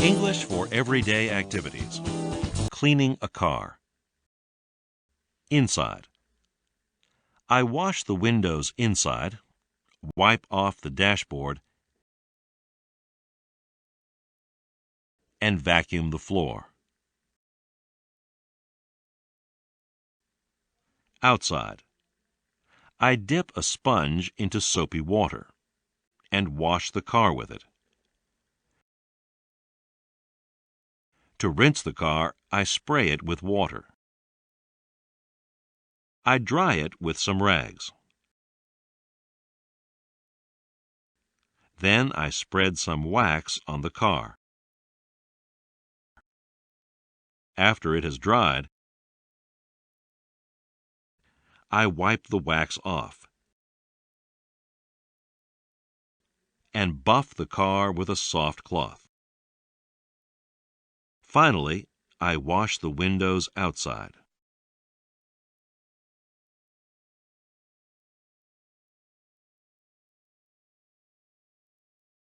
English for everyday activities. Cleaning a car. Inside. I wash the windows inside, wipe off the dashboard, and vacuum the floor. Outside. I dip a sponge into soapy water and wash the car with it. To rinse the car, I spray it with water. I dry it with some rags. Then I spread some wax on the car. After it has dried, I wipe the wax off and buff the car with a soft cloth. Finally, I wash the windows outside.